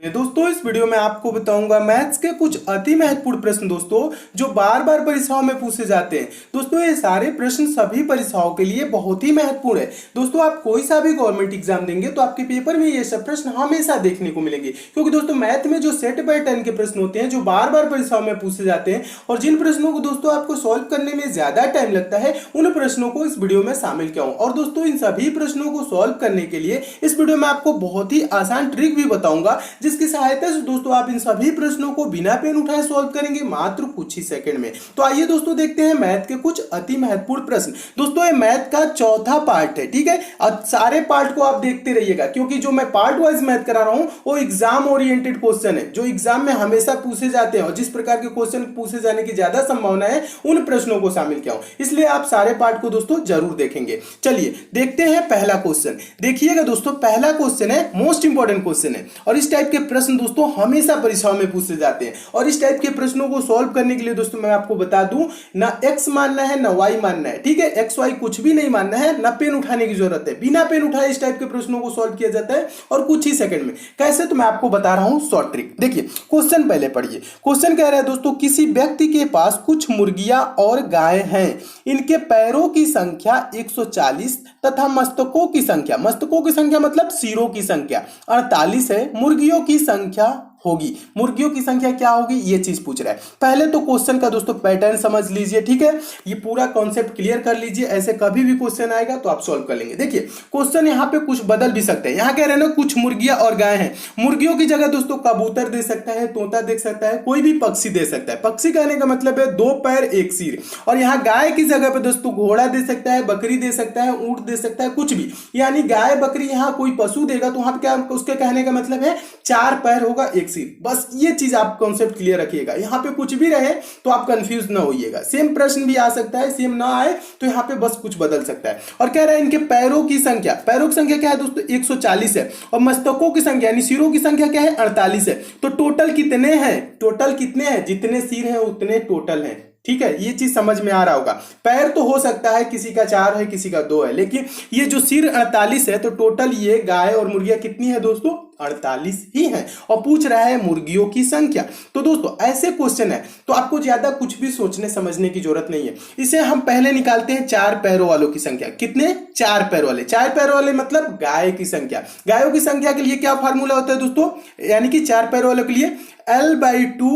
दोस्तों इस वीडियो में आपको बताऊंगा मैथ्स के कुछ अति महत्वपूर्ण प्रश्न दोस्तों जो बार बार परीक्षाओं में पूछे जाते हैं। दोस्तों ये सारे प्रश्न सभी परीक्षाओं के लिए बहुत ही महत्वपूर्ण है। दोस्तों आप कोई सा भी गवर्नमेंट एग्जाम देंगे तो आपके पेपर में ये सब प्रश्न हमेशा देखने को मिलेंगे, क्योंकि दोस्तों मैथ में जो सेट पैटर्न के प्रश्न होते हैं जो बार बार परीक्षाओं में पूछे जाते हैं और जिन प्रश्नों को दोस्तों आपको सॉल्व करने में ज्यादा टाइम लगता है उन प्रश्नों को इस वीडियो में शामिल किया हूं। और दोस्तों इन सभी प्रश्नों को सॉल्व करने के लिए इस वीडियो में आपको बहुत ही आसान ट्रिक भी बताऊंगा, जिसकी सहायता से दोस्तों आप इन सभी प्रश्नों को बिना पेन उठाए सॉल्व करेंगे मात्र कुछ ही सेकंड में। तो आइए दोस्तों देखते हैं मैथ के कुछ अति महत्वपूर्ण प्रश्न। दोस्तों ये मैथ का चौथा पार्ट है, ठीक है। अब सारे पार्ट को आप देखते रहिएगा, क्योंकि जो मैं पार्ट वाइज मैथ करा रहा हूं वो एग्जाम ओरिएंटेड क्वेश्चन है जो एग्जाम में हमेशा पूछे जाते हैं और जिस प्रकार के क्वेश्चन पूछे जाने की ज्यादा संभावना है उन प्रश्नों को शामिल किया हूं, इसलिए आप सारे पार्ट को दोस्तों जरूर देखेंगे। चलिए देखते हैं पहला क्वेश्चन। देखिएगा दोस्तों पहला क्वेश्चन है मोस्ट इंपॉर्टेंट क्वेश्चन है और इस टाइप के प्रश्न दोस्तों हमेशा परीक्षाओं में पूछे जाते हैं। और इस टाइप के प्रश्नों को सॉल्व करने के लिए दोस्तों मैं आपको बता दूं, ना एक्स मानना है ना वाई मानना है, ठीक है। एक्स वाई कुछ भी नहीं मानना है, ना पेन उठाने की जरूरत है। बिना पेन उठाए इस टाइप के प्रश्नों को सॉल्व किया जाता है और कुछ ही सेकंड में। कैसे, तो मैं आपको बता रहा हूं शॉर्ट ट्रिक। देखिए क्वेश्चन पहले पढ़िए। क्वेश्चन कह रहा है दोस्तों किसी व्यक्ति के पास कुछ मुर्गियां और गाय हैं, इनके पैरों की संख्या 140 तथा मस्तकों की संख्या मतलब सिरों की संख्या 48 है। मुर्गियों की संख्या होगी, मुर्गियों की संख्या क्या होगी ये चीज पूछ रहा है। पहले तो क्वेश्चन का दोस्तों पैटर्न समझ लीजिए, ठीक है। ये पूरा कॉन्सेप्ट क्लियर कर लीजिए, ऐसे कभी भी क्वेश्चन आएगा तो आप सॉल्व कर लेंगे। देखिए क्वेश्चन यहाँ पे कुछ बदल भी सकते हैं। यहाँ कह रहे हैं ना कुछ मुर्गियां और गाय हैं, मुर्गियों की जगह दोस्तों कबूतर दे सकता है, तोता दे सकता है, कोई भी पक्षी दे सकता है। पक्षी कहने का मतलब है 2 पैर 1 सिर। और यहाँ गाय की जगह पे दोस्तों घोड़ा दे सकता है, बकरी दे सकता है, ऊंट दे सकता है, कुछ भी। यानी गाय बकरी यहाँ कोई पशु देगा तो वहां पे क्या उसके कहने का मतलब है 4 पैर होगा 1 सिर। बस ये चीज आप कॉन्सेप्ट क्लियर रखिएगा। यहाँ पे कुछ भी रहे तो आप कंफ्यूज ना होइएगा। सेम प्रश्न भी आ सकता है, सेम ना आए तो यहाँ पे बस कुछ बदल सकता है। और कह रहा है इनके पैरों की संख्या क्या है दोस्तों 140 है और मस्तकों की संख्या यानी सिरों की संख्या क्या है 48 है। तो टोटल कितने हैं, जितने सिर हैं उतने टोटल हैं, ठीक है। ये चीज समझ में आ रहा होगा। पैर तो हो सकता है किसी का 4 है किसी का 2 है, लेकिन ये जो सिर 48 है तो टोटल ये गाय और मुर्गियां कितनी है दोस्तों 48 ही है। और पूछ रहा है मुर्गियों की संख्या। तो दोस्तों ऐसे क्वेश्चन है तो आपको ज्यादा कुछ भी सोचने समझने की जरूरत नहीं है। इसे हम पहले निकालते हैं 4 पैरों वालों की संख्या। कितने 4 पैर वाले, 4 पैर वाले मतलब गाय की संख्या। गायों की संख्या के लिए क्या फार्मूला होता है दोस्तों, यानी कि 4 पैर वालों के लिए L/2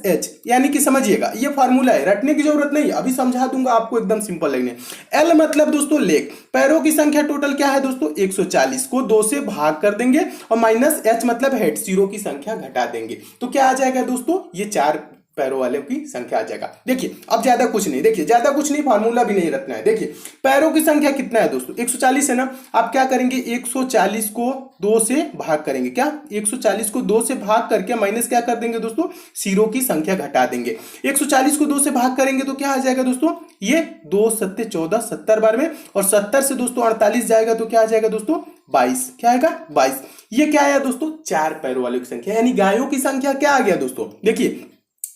- H, यानी कि समझिएगा ये फार्मूला है, रटने की जरूरत नहीं है, अभी समझा दूंगा आपको, एकदम सिंपल लगने। L मतलब दोस्तों लेग, पैरों की संख्या टोटल क्या है दोस्तों 140 को 2 से भाग कर देंगे और -H मतलब हेड, सिरों की संख्या घटा देंगे तो क्या आ जाएगा दोस्तों ये 4 पैरों वाले की संख्या आ जाएगा। देखिए अब ज्यादा कुछ नहीं, फार्मूला भी नहीं रखना है। देखिए पैरों की संख्या कितना है दोस्तों 140 है ना। आप क्या करेंगे 140 को 2 से भाग करेंगे, क्या 140 को 2 से भाग करके माइनस क्या कर देंगे दोस्तों सिरों की संख्या घटा देंगे। 140 को 2 से भाग करेंगे तो क्या आ जाएगा दोस्तों ये 2 7 14 70 बार में, और 70 से दोस्तों 48 जाएगा तो क्या आ जाएगा दोस्तों 22, क्या आएगा 22। ये क्या आया दोस्तों 4 पैरों वालों की संख्या, यानी गायों की संख्या क्या आ गया दोस्तों, देखिए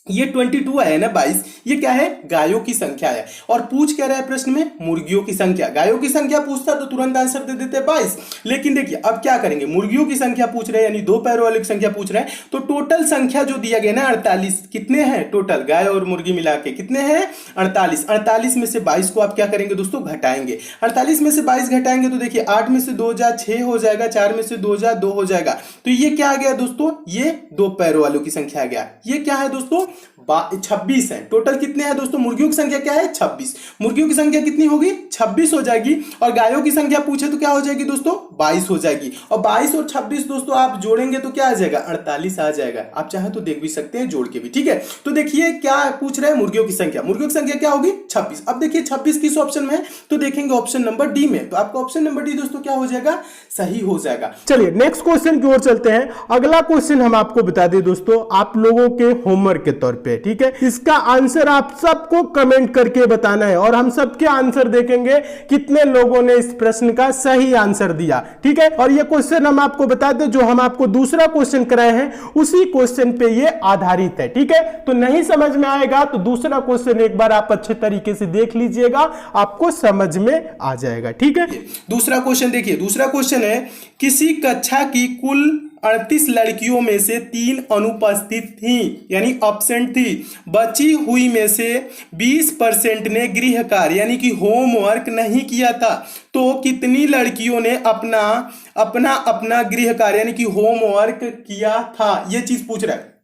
ये 22 है ना 22, ये क्या है गायों की संख्या है। और पूछ क्या रहा है प्रश्न में मुर्गियों की संख्या। गायों की संख्या पूछता तो तुरंत आंसर दे देते 22, लेकिन देखिए अब क्या करेंगे मुर्गियों की संख्या पूछ रहे हैं, यानी 2 पैरों वाले की संख्या पूछ रहे हैं। तो टोटल संख्या जो दिया गया ना 48, कितने हैं टोटल गाय और मुर्गी मिला के कितने हैं 48 में से 22 को आप क्या करेंगे दोस्तों घटाएंगे। 48 में से 22 घटाएंगे तो देखिए 8 में से 2 जा 6 हो जाएगा, 4 में से 2 जा 2 हो जाएगा। तो ये क्या आ गया दोस्तों ये 2 पैरों वालों की संख्या आ गया। ये क्या है दोस्तों 26 है। टोटल कितने हैं दोस्तों मुर्गियों की संख्या क्या है 26, मुर्गियों की संख्या कितनी होगी 26 हो जाएगी। और गायों की संख्या पूछे तो क्या हो जाएगी दोस्तों 22 हो जाएगी। और 22 और 26 दोस्तों आप जोड़ेंगे तो क्या आ जाएगा 48 आ जाएगा। आप चाहे तो देख भी सकते हैं जोड़ के भी, ठीक है। तो देखिए क्या पूछ रहे हैं मुर्गियों की संख्या, मुर्गियों की संख्या क्या होगी 26। अब देखिए 26 किस ऑप्शन में है तो देखेंगे ऑप्शन नंबर डी में, तो आपका ऑप्शन नंबर डी दोस्तों क्या हो जाएगा सही हो जाएगा। चलिए नेक्स्ट क्वेश्चन की ओर चलते हैं। अगला क्वेश्चन हम आपको बता दें दोस्तों आप लोगों के होमवर्क के तौर पे, ठीक है। इसका आंसर आप सबको कमेंट करके बताना है और हम सबके आंसर देखेंगे कितने लोगों ने इस प्रश्न का सही आंसर दिया, ठीक है। और ये क्वेश्चन हम आपको बता दें जो हम आपको दूसरा क्वेश्चन कराए हैं उसी क्वेश्चन पे ये आधारित है, ठीक है। तो नहीं समझ में आएगा तो दूसरा क्वेश्चन एक बार आप अच्छे तरीके से देख लीजिएगा, आपको समझ में आ जाएगा, ठीक है। दूसरा क्वेश्चन देखिए, दूसरा क्वेश्चन है किसी कक्षा की कुल 38 लड़कियों में से 3 अनुपस्थित थीं, यानी एब्सेंट थी। बची हुई में से 20% ने गृह कार्य यानी कि होमवर्क नहीं किया था। तो कितनी लड़कियों ने अपना अपना अपना गृह कार्य यानी कि होमवर्क किया था, यह चीज पूछ रहा है।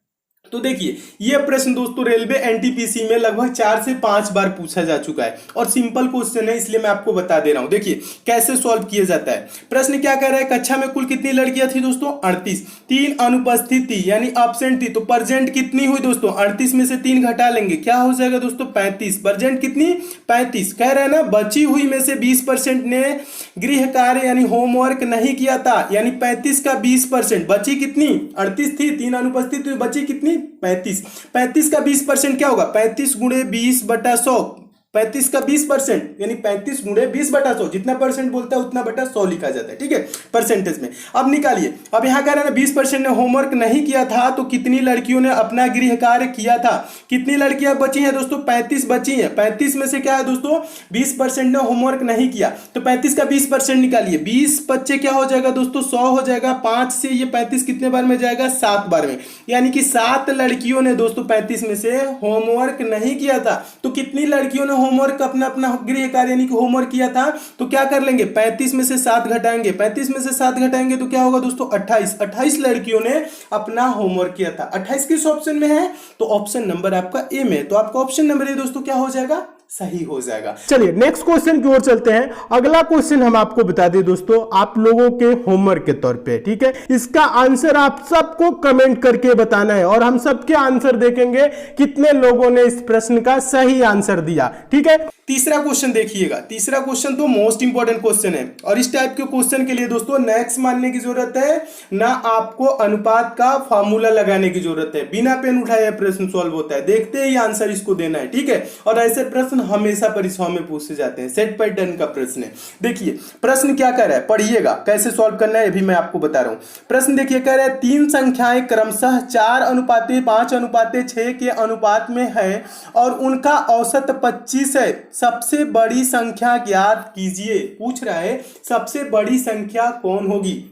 तो देखिए यह प्रश्न दोस्तों रेलवे एनटीपीसी में लगभग 4 से 5 बार पूछा जा चुका है और सिंपल क्वेश्चन है, इसलिए मैं आपको बता दे रहा हूं। देखिए कैसे सॉल्व किया जाता है। प्रश्न क्या कह रहा है, कक्षा में कुल कितनी लड़कियां थी दोस्तों, 38। 3 अनुपस्थित थी यानी एब्सेंट थी, तो प्रेजेंट कितनी हुई दोस्तों, 38 में से 3 घटा लेंगे, क्या हो जाएगा दोस्तों 35। प्रेजेंट कितनी 35। कह रहे हैं ना बची हुई में से 20% ने गृह कार्य यानी होमवर्क नहीं किया था, यानी 35 का 20%। बची कितनी, 38 थी, 3 अनुपस्थित थी, बची कितनी 35। 35 का 20% क्या होगा, 35 गुणे 20/100। 35 का 20% यानी 35 गुणे 20/100, जितना परसेंट बोलता है उतना बटा 100 लिखा जाता है, ठीक है, परसेंटेज में। अब निकालिए, अब यहां कह रहा है ना 20% ने होमवर्क नहीं किया था, तो कितनी लड़कियों ने अपना गृह कार्य किया था। कितनी लड़कियां बची हैं दोस्तों, 35 बची हैं। 35 में से क्या है दोस्तों, 20% ने होमवर्क नहीं किया, तो 35 का 20% निकालिए, 20 बच्चे क्या हो जाएगा दोस्तों 100 हो जाएगा। 5 से ये 35 कितने बार में जाएगा, 7 बार में, यानी कि 7 लड़कियों ने दोस्तों 35 में से होमवर्क नहीं किया था। तो कितनी लड़कियों ने होमवर्क अपना अपना गृह कार्य यानी कि होमवर्क किया था, तो क्या कर लेंगे 35 में से 7 घटाएंगे, 35 में से 7 घटाएंगे तो क्या होगा दोस्तों 28। 28 लड़कियों ने अपना होमवर्क किया था। 28 किस ऑप्शन में है, तो ऑप्शन नंबर आपका ए में, तो आपका ऑप्शन नंबर ए दोस्तों क्या हो जाएगा, सही हो जाएगा। चलिए नेक्स्ट क्वेश्चन की ओर चलते हैं। अगला क्वेश्चन हम आपको बता दें दोस्तों, आप लोगों के होमवर्क के तौर पे, ठीक है। इसका आंसर आप सबको कमेंट करके बताना है और हम सबके आंसर देखेंगे कितने लोगों ने इस प्रश्न का सही आंसर दिया, ठीक है। तीसरा क्वेश्चन देखिएगा, तीसरा क्वेश्चन तो मोस्ट इंपॉर्टेंट क्वेश्चन है और इस टाइप के क्वेश्चन के लिए दोस्तों नेक्स्ट मानने की जरूरत है ना, आपको अनुपात का फार्मूला लगाने की जरूरत है। बिना पेन उठाए प्रश्न सॉल्व होता है, देखते ही आंसर इसको देना है, ठीक है। और ऐसे प्रश्न हमेशा परीक्षाओं में पूछे जाते हैं, सेट पैटर्न का प्रश्न है। देखिए प्रश्न क्या कर रहा है, पढ़िएगा कैसे सॉल्व करना है, अभी मैं आपको बता रहा हूं। प्रश्न देखिए कह रहा है 3 संख्याएं क्रमशः 4:5:6 के अनुपात में है और उनका औसत 25 है। सबसे बड़ी संख्या ज्ञात कीजिए। पूछ रहा है सबसे बड़ी संख्या कौन होगी।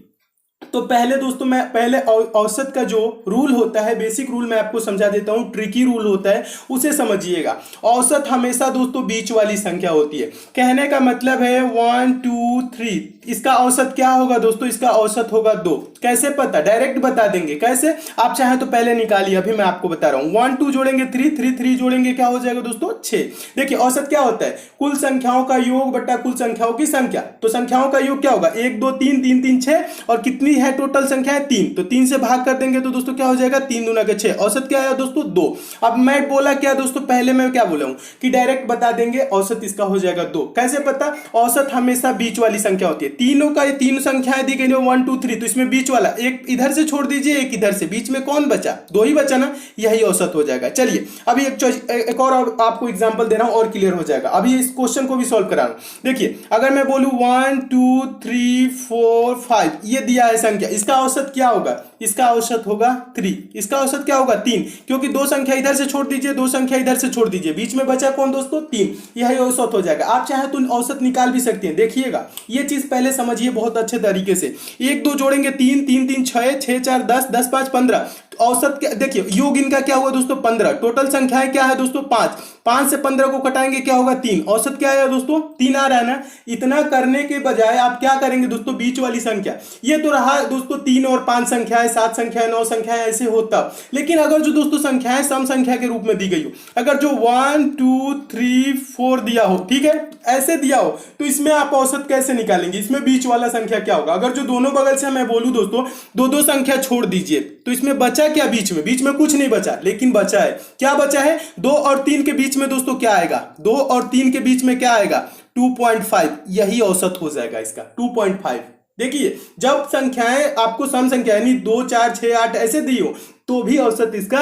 तो पहले दोस्तों मैं पहले औसत का जो रूल होता है, बेसिक रूल मैं आपको समझा देता हूं, ट्रिकी रूल होता है, उसे समझिएगा। औसत हमेशा दोस्तों बीच वाली संख्या होती है। कहने का मतलब है 1 2 3, इसका औसत क्या होगा दोस्तों, इसका औसत होगा 2। कैसे पता, डायरेक्ट बता देंगे। कैसे, आप चाहे तो पहले निकालिए, अभी मैं आपको बता रहा हूं। 1 2 जोड़ेंगे 3 3 3 जोड़ेंगे क्या हो जाएगा दोस्तों 6। देखिए औसत क्या होता है, कुल संख्याओं का योग बटा कुल संख्याओं की संख्या। तो संख्याओं का योग क्या होगा, 1 2 3 3 3 6, और कितनी है टोटल संख्या है 3, तो 3 से भाग कर देंगे तो दोस्तों क्या हो जाएगा 3 दूना के 6। औसत क्या है दोस्तों 2। अब मैं बोला क्या दोस्तों, पहले मैं क्या बोला हूं कि डायरेक्ट बता देंगे, औसत इसका हो जाएगा 2। कैसे पता, औसत हमेशा बीच वाली संख्या होती है। तीनों का ये 3 संख्याएं दी गई 1 2 3, तो इसमें बीच वाला एक इधर से छोड़ दीजिए, एक इधर से, बीच में कौन बचा, 2 ही बचा ना, यही औसत हो जाएगा। चलिए अभी एक और आपको एग्जांपल दे रहा हूं और क्लियर हो जाएगा। अभी इस क्वेश्चन को भी सॉल्व करा रहा हूं। देखिए अगर मैं बोलूं 1 2 3 4 5, ये दिया है संख्या, इसका औसत क्या होगा, इसका औसत होगा 3। इसका औसत क्या होगा 3, क्योंकि 2 संख्या इधर से छोड़ दीजिए, 2 संख्या इधर से छोड़ दीजिए, बीच में बचा कौन दोस्तों 3, यही औसत हो जाएगा। आप चाहे तो औसत निकाल भी सकते हैं। देखिएगा ये चीज पहले समझिए बहुत अच्छे तरीके से। 1 2 जोड़ेंगे 3 3 3 6 6 4 10 10 5 15, औसत क्या, देखिए योग इनका क्या हुआ दोस्तों 15। टोटल संख्याएं क्या है दोस्तों 5, 5 से 15 को कटाएंगे क्या होगा 3। औसत क्या है दोस्तों 3 आ रहा है ना। इतना करने के बजाय आप क्या करेंगे दोस्तों, बीच वाली संख्या, ये तो रहा दोस्तों 3 और 5 संख्याएं, 7 संख्याएं, 9 संख्याएं, ऐसे होता। लेकिन अगर जो दोस्तों संख्याएं सम संख्या के रूप में दी गई हो, अगर जो 1 2 3 4 दिया हो, ठीक है, ऐसे दिया हो, तो इसमें आप औसत कैसे निकालेंगे, इसमें बीच वाला संख्या क्या होगा। अगर जो दोनों बगल से मैं बोलूं दोस्तों 2 संख्या छोड़ दीजिए, तो इसमें बचा क्या, बीच में कुछ नहीं बचा, लेकिन बचा है क्या, बचा है 2 और 3 के बीच में दोस्तों क्या आएगा, 2 और 3 के बीच में क्या आएगा 2.5, यही औसत हो जाएगा इसका 2.5। देखिए जब संख्याएं आपको सम संख्या यानी 2 4 6 8 ऐसे दी हो, तो भी औसत इसका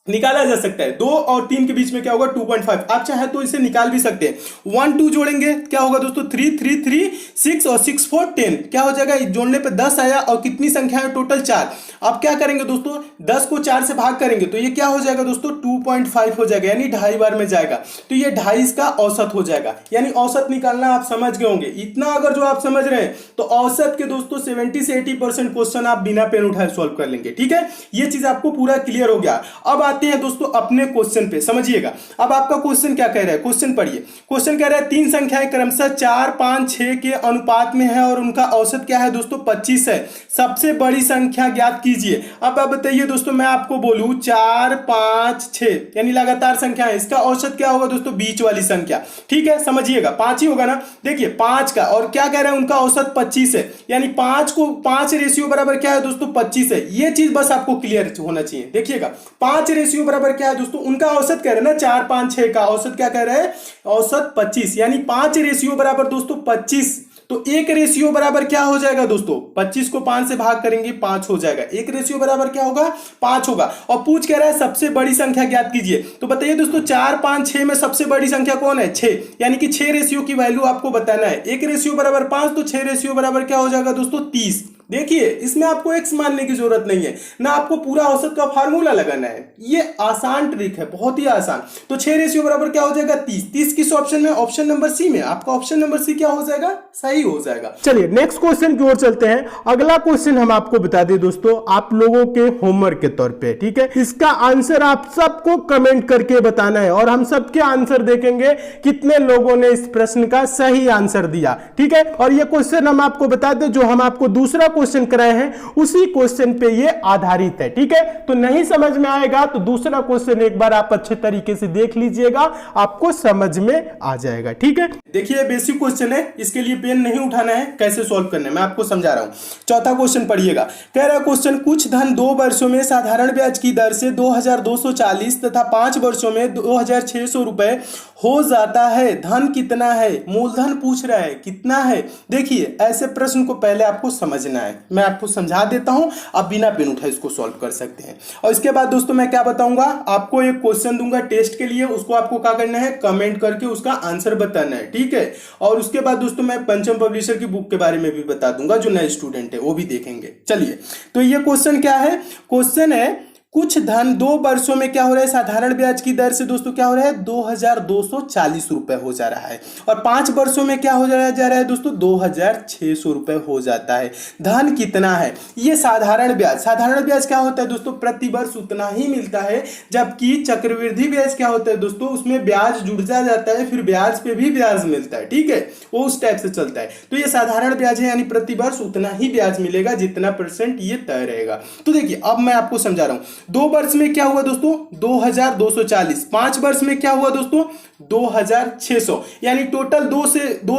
निकाला जा सकता है। 2 और 3 के बीच में क्या होगा 2.5, आप चाहे तो इसे निकाल भी सकते हैं। 1 2 जोड़ेंगे क्या होगा दोस्तों 3 3 3 6 और 6 4 10, क्या हो जाएगा जोड़ने पे 10 आया और कितनी संख्या है टोटल 4। अब क्या करेंगे दोस्तों 10 को 4 से भाग करेंगे तो ये क्या हो जाएगा दोस्तों 2.5 हो जाएगा, यानी 2.5 बार में जाएगा, तो ये 2.5 इसका औसत हो जाएगा। यानी औसत निकालना आप समझ गए होंगे। इतना अगर जो आप समझ रहे हैं तो औसत के दोस्तों 70 से 80% क्वेश्चन आप बिना पेन उठाए सॉल्व कर लेंगे। ठीक है, ये चीज आपको पूरा क्लियर हो गया। अब आते हैं दोस्तों अपने क्वेश्चन पे, समझिएगा। अब आपका क्वेश्चन क्या कह रहा है, क्वेश्चन पढ़िए। क्वेश्चन कह रहा है 3 संख्याएं क्रमशः 4 5 6 के अनुपात में है और उनका औसत क्या है दोस्तों 25 है। सबसे बड़ी संख्या ज्ञात कीजिए। अब आप बताइए दोस्तों, मैं आपको बोलूं 4 5 6 यानी लगातार संख्या है, इसका औसत क्या होगा दोस्तों बीच वाली संख्या। ठीक है, समझिएगा 5 ही होगा ना। देखिए 5 का, और क्या कह रहा है उनका औसत 25 है, यानी 5 रेशियो बराबर क्या है दोस्तों 25 है। ये चीज बस आपको क्लियर होना चाहिए। देखिएगा 5 रेशियो बराबर क्या है दोस्तों, उनका औसत कह रहे हैं ना 4 5 6 का औसत क्या कह रहे हैं औसत 25, यानी 5 रेशियो बराबर दोस्तों 25। तो 1 रेशियो बराबर क्या हो जाएगा दोस्तों 25 को 5 से भाग करेंगे 5 हो जाएगा। 1 रेशियो बराबर क्या होगा 5 होगा। और पूछ कह रहा है सबसे बड़ी संख्या ज्ञात कीजिए। तो बताइए दोस्तों 4 5 6 में सबसे बड़ी संख्या कौन है 6, यानी कि 6 रेशियो की वैल्यू आपको बताना है। 1 रेशियो बराबर 5 तो 6 रेशियो बराबर क्या हो जाएगा दोस्तों 30। देखिए इसमें आपको एक्स मानने की जरूरत नहीं है ना, आपको पूरा औसत का फार्मूला लगाना है। ये आसान ट्रिक है, बहुत ही आसान। तो 6 रेशियो बराबर क्या हो जाएगा 30। 30 किस ऑप्शन में, ऑप्शन नंबर सी में। आपका ऑप्शन नंबर सी क्या हो जाएगा सही हो जाएगा। चलिए नेक्स्ट क्वेश्चन की ओर चलते हैं। अगला क्वेश्चन हम आपको बता दें दोस्तों आप लोगों के होमवर्क के तौर पे, ठीक है। इसका आंसर आप सबको कमेंट करके बताना है और हम सबके आंसर देखेंगे कितने लोगों ने इस प्रश्न का सही आंसर दिया, ठीक है। और ये क्वेश्चन हम आपको बता दें जो हम आपको दूसरा क्वेश्चन कराए हैं उसी क्वेश्चन पे ये आधारित है, ठीक है। तो नहीं समझ में आएगा तो दूसरा क्वेश्चन एक बार आप अच्छे तरीके से देख लीजिएगा, आपको समझ में आ जाएगा, ठीक है। देखिए बेसिक क्वेश्चन है, इसके लिए पेन नहीं उठाना है, कैसे सॉल्व करना है मैं आपको समझा रहा हूं। चौथा क्वेश्चन पढ़िएगा। कह रहा है क्वेश्चन कुछ धन 2 वर्षों में साधारण ब्याज की दर से 2240 तथा 5 वर्षों में 2600 रुपए हो जाता है। धन कितना है, मूलधन पूछ रहा है कितना है। देखिए ऐसे प्रश्न को पहले आपको समझना है, मैं आपको समझा देता हूं, आप बिना पेन उठाए इसको सॉल्व कर सकते हैं। और इसके बाद दोस्तों मैं क्या बताऊंगा, आपको एक क्वेश्चन दूंगा टेस्ट के लिए, उसको आपको क्या करना है कमेंट करके उसका आंसर बताना है, ठीक है। और उसके बाद दोस्तों मैं पंचम पब्लिशर की बुक के बारे में भी बता दूंगा, जो नए स्टूडेंट है वो भी देखेंगे। चलिए तो ये क्वेश्चन क्या है, क्वेश्चन है कुछ धन 2 वर्षों में क्या हो रहा है साधारण ब्याज की दर से दोस्तों क्या हो रहा है 2240 रुपए हो जा रहा है, और 5 वर्षों में क्या हो जा रहा है दोस्तों 2600 रुपए हो जाता है। धन कितना है, ये साधारण ब्याज। साधारण ब्याज क्या होता है दोस्तों प्रति वर्ष उतना ही मिलता है, जबकि चक्रवृद्धि ब्याज क्या होता है दोस्तों उसमें ब्याज जुड़ता जाता है, फिर ब्याज पे भी ब्याज मिलता है, ठीक है, वो उस टाइप से चलता है। तो ये साधारण ब्याज है, यानी प्रति वर्ष उतना ही ब्याज मिलेगा जितना % ये तय रहेगा। तो देखिए अब मैं आपको समझा रहा हूं। 2 वर्ष में क्या हुआ दोस्तों 2240, 5 वर्ष में क्या हुआ दोस्तों 2600, यानी टोटल 2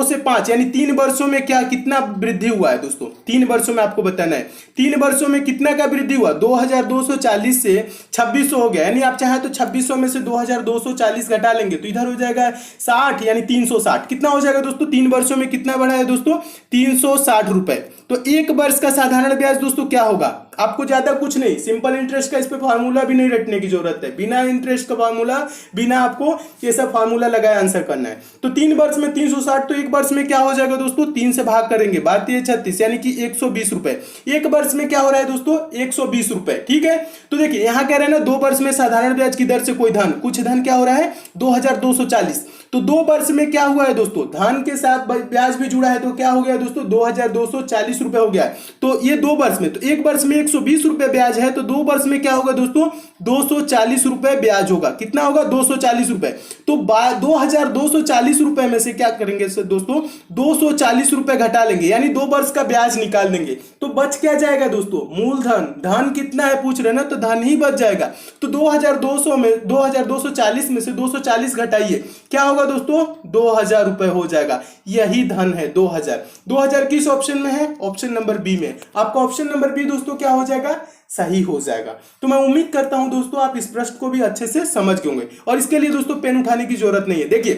से 5 यानी 3 वर्षों में क्या कितना वृद्धि हुआ है दोस्तों, 3 वर्षों में आपको बताना है 3 वर्षों में कितना का वृद्धि हुआ 2240 से 2600 हो गया, यानी आप चाहे तो 2600 में से 2240 घटा लेंगे तो इधर हो जाएगा 60, यानी 360। कितना हो जाएगा दोस्तों 3 वर्षों में कितना बढ़ा है दोस्तों 360 रुपए। तो 1 वर्ष का साधारण ब्याज दोस्तों क्या होगा, आपको ज्यादा कुछ नहीं, सिंपल इंटरेस्ट का इस पे फार्मूला भी नहीं रटने की जरूरत है, बिना इंटरेस्ट का फार्मूला, बिना आपको ये सब फार्मूला लगाए आंसर करना है। तो 3 वर्ष में 360, तो 1 वर्ष में क्या हो जाएगा दोस्तों 3 से भाग करेंगे 36 यानी कि 120 रुपए। 1 वर्ष में क्या हो रहा है दोस्तों 120 रुपए, ठीक है। तो देखिए यहां कह रहे हैं ना 2 वर्ष में साधारण ब्याज की दर से कोई धन, कुछ धन क्या हो रहा है 2240, तो 2 वर्ष में क्या हुआ है दोस्तों धन के साथ ब्याज भी जुड़ा है, तो क्या हो गया दोस्तों 2240 रुपए हो गया। तो ये 2 वर्ष में, तो 1 वर्ष में 120 रुपए ब्याज है, तो 2 वर्ष में क्या होगा दोस्तों 240 रुपए ब्याज होगा। कितना होगा 240 रुपए। तो 2240 रुपए में से क्या करेंगे दोस्तों 240 रुपए घटा लेंगे, यानी 2 वर्ष का ब्याज निकाल देंगे, तो बच क्या जाएगा दोस्तों मूलधन। धन कितना है पूछ रहे ना, तो धन ही बच जाएगा। तो 2240 में से 240 घटाइए, क्या होगा दोस्तों 2000 रुपए हो जाएगा। यही धन है 2000 किस ऑप्शन में है, ऑप्शन नंबर बी में। आपका ऑप्शन नंबर बी दोस्तों क्या हो जाएगा सही हो जाएगा। तो मैं उम्मीद करता हूं दोस्तों आप इस प्रश्न को भी अच्छे से समझ गए होंगे, और इसके लिए दोस्तों पेन उठाने की जरूरत नहीं है। देखिए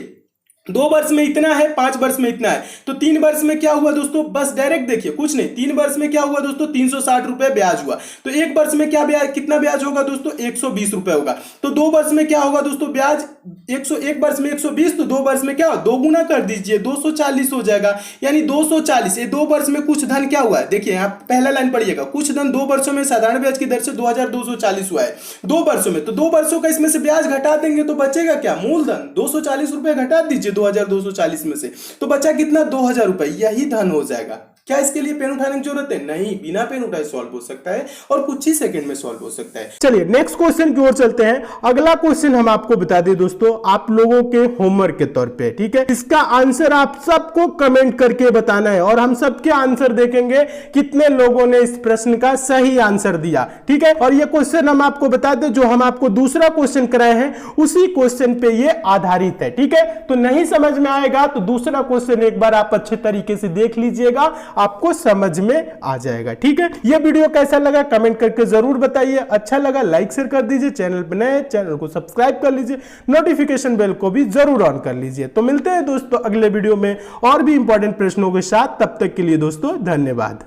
2 वर्ष में इतना है, 5 वर्ष में इतना है, तो 3 वर्ष में क्या हुआ दोस्तों, बस डायरेक्ट देखिए, कुछ नहीं, 3 वर्ष में क्या हुआ दोस्तों, 360 रुपए ब्याज हुआ। तो 1 वर्ष में क्या ब्याज, कितना ब्याज होगा दोस्तों, 120 रुपए होगा। तो 2 वर्ष में क्या होगा दोस्तों ब्याज, 101 वर्ष में 120, तो 2 वर्ष में क्या, 2 गुना कर दीजिए, 240 हो जाएगा, यानी 240। ये 2 वर्ष में कुछ धन क्या हुआ है, देखिए आप पहला लाइन पढ़िएगा, कुछ धन 2 वर्षों में साधारण ब्याज की दर से 2240 हुआ है 2 वर्षों में। तो 2 वर्षों का इसमें से ब्याज घटा देंगे तो बचेगा क्या, मूलधन 240 रुपए घटा दीजिए 2240 में से, तो बचा कितना, 2000 रुपए, यही धन हो जाएगा। क्या इसके लिए पेन उठाने की जरूरत है, नहीं, बिना पेन उठाए सॉल्व हो सकता है और कुछ ही सेकंड में सॉल्व हो सकता है। चलिए नेक्स्ट क्वेश्चन की ओर चलते हैं। अगला क्वेश्चन हम आपको बता दें दोस्तों, आप लोगों के होमवर्क के तौर पे, ठीक है। इसका आंसर आप सबको कमेंट करके बताना है और हम सबके आंसर देखेंगे कितने लोगों ने इस प्रश्न का सही आंसर दिया, ठीक है। और ये क्वेश्चन हम आपको बता दें, जो हम आपको दूसरा क्वेश्चन कराए हैं उसी क्वेश्चन पे ये आधारित है, ठीक है। तो नहीं समझ में आएगा तो दूसरा क्वेश्चन एक बार आप अच्छे तरीके से देख लीजिएगा, आपको समझ में आ जाएगा, ठीक है। यह वीडियो कैसा लगा कमेंट करके जरूर बताइए। अच्छा लगा लाइक शेयर कर दीजिए, चैनल पर नए चैनल को सब्सक्राइब कर लीजिए, नोटिफिकेशन बेल को भी जरूर ऑन कर लीजिए। तो मिलते हैं दोस्तों अगले वीडियो में और भी इंपॉर्टेंट प्रश्नों के साथ, तब तक के लिए दोस्तों धन्यवाद।